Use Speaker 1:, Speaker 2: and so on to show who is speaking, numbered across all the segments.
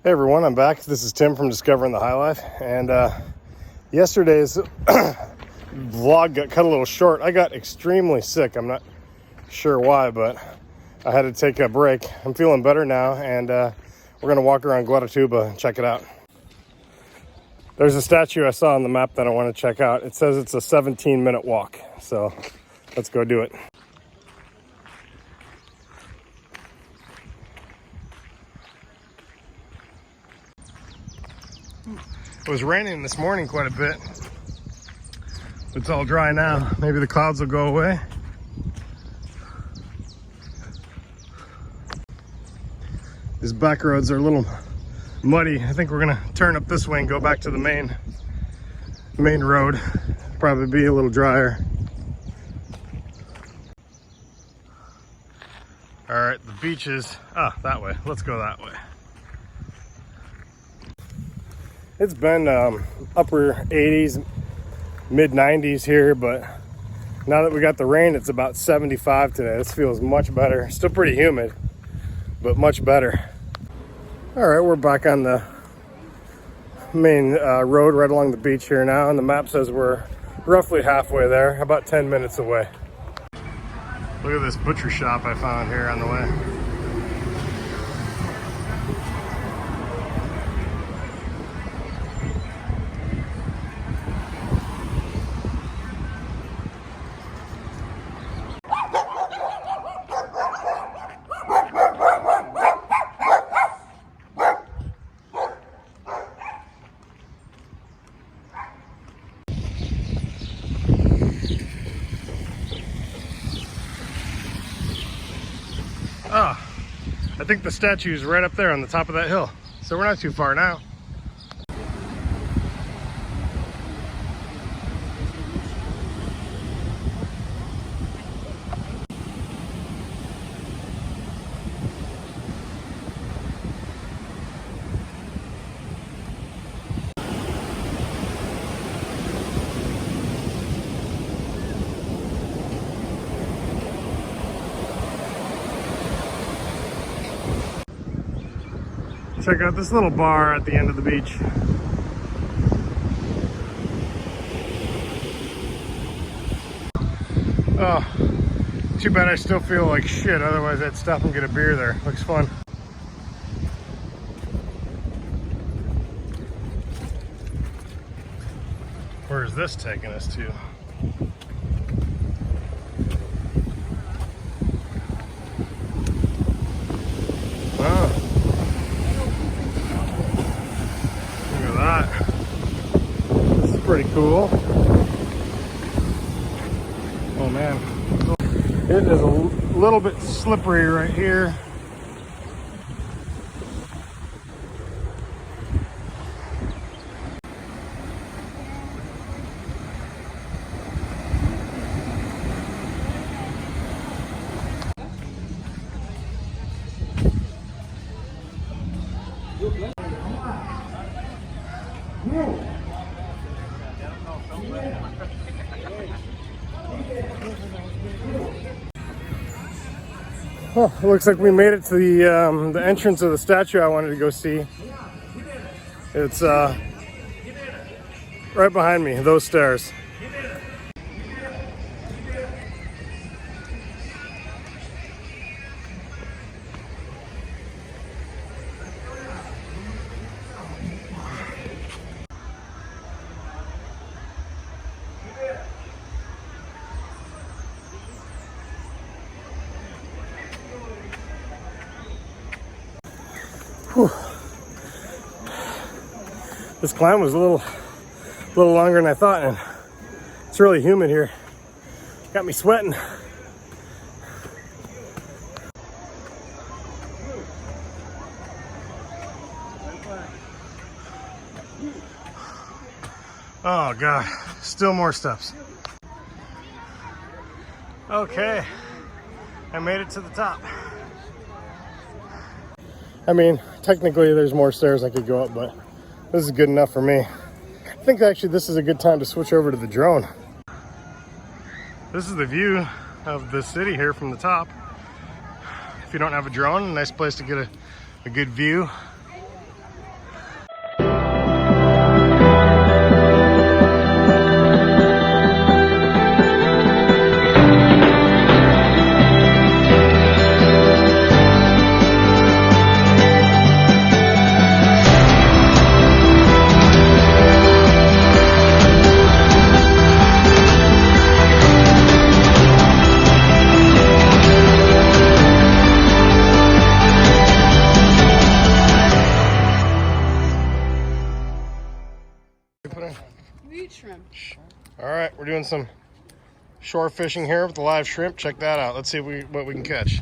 Speaker 1: Hey everyone, I'm back. This is Tim from Discovering the High Life, and yesterday's vlog got cut a little short. I got extremely sick. I'm not sure why, but I had to take a break. I'm feeling better now, and we're going to walk around Guaratuba and check it out. There's a statue I saw on the map that I want to check out. It says it's a 17-minute walk, so let's go do it. It was raining this morning quite a bit. It's all dry now. Maybe the clouds will go away. These back roads are a little muddy. I think we're gonna turn up this way and go back to the main road. Probably be a little drier. All right, the beach is that way. Let's go that way. It's been upper 80s, mid 90s here, but now that we got the rain, it's about 75 today. This feels much better. Still pretty humid, but much better. All right, we're back on the main road right along the beach here now, and the map says we're roughly halfway there, about 10 minutes away. Look at this butcher shop I found here on the way. Oh, I think the statue is right up there on the top of that hill. So we're not too far now. Check out this little bar at the end of the beach. Oh, too bad I still feel like shit. Otherwise I'd stop and get a beer there. Looks fun. Where is this taking us to? Oh. This is pretty cool. Oh man, it is a little bit slippery right here. Oh, it looks like we made it to the entrance of the statue I wanted to go see. It's right behind me, those stairs. Whew. This climb was a little longer than I thought, and it's really humid here. Got me sweating. Oh God, still more steps. Okay, I made it to the top. I mean, technically there's more stairs I could go up, but this is good enough for me. I think actually this is a good time to switch over to the drone. This is the view of the city here from the top. If you don't have a drone, a nice place to get a good view.
Speaker 2: shrimp.
Speaker 1: All right, we're doing some shore fishing here with the live shrimp. Check that out. Let's see what we can catch.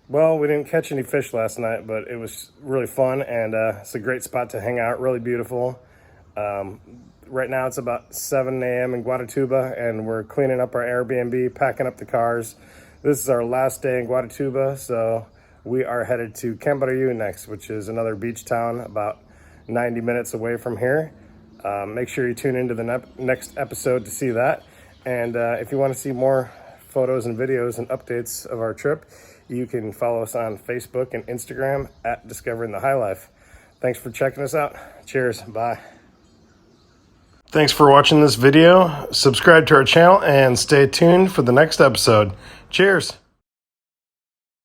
Speaker 1: Well, we didn't catch any fish last night, but it was really fun, and it's a great spot to hang out, really beautiful. Right now it's about 7 a.m. in Guaratuba, and we're cleaning up our Airbnb, packing up the cars. This is our last day in Guaratuba, so we are headed to Camboriú next, which is another beach town about 90 minutes away from here. Make sure you tune into the next episode to see that. And if you want to see more photos and videos and updates of our trip, you can follow us on Facebook and Instagram at Discovering the High Life. Thanks for checking us out. Cheers. Bye. Thanks for watching this video. Subscribe to our channel and stay tuned for the next episode. Cheers.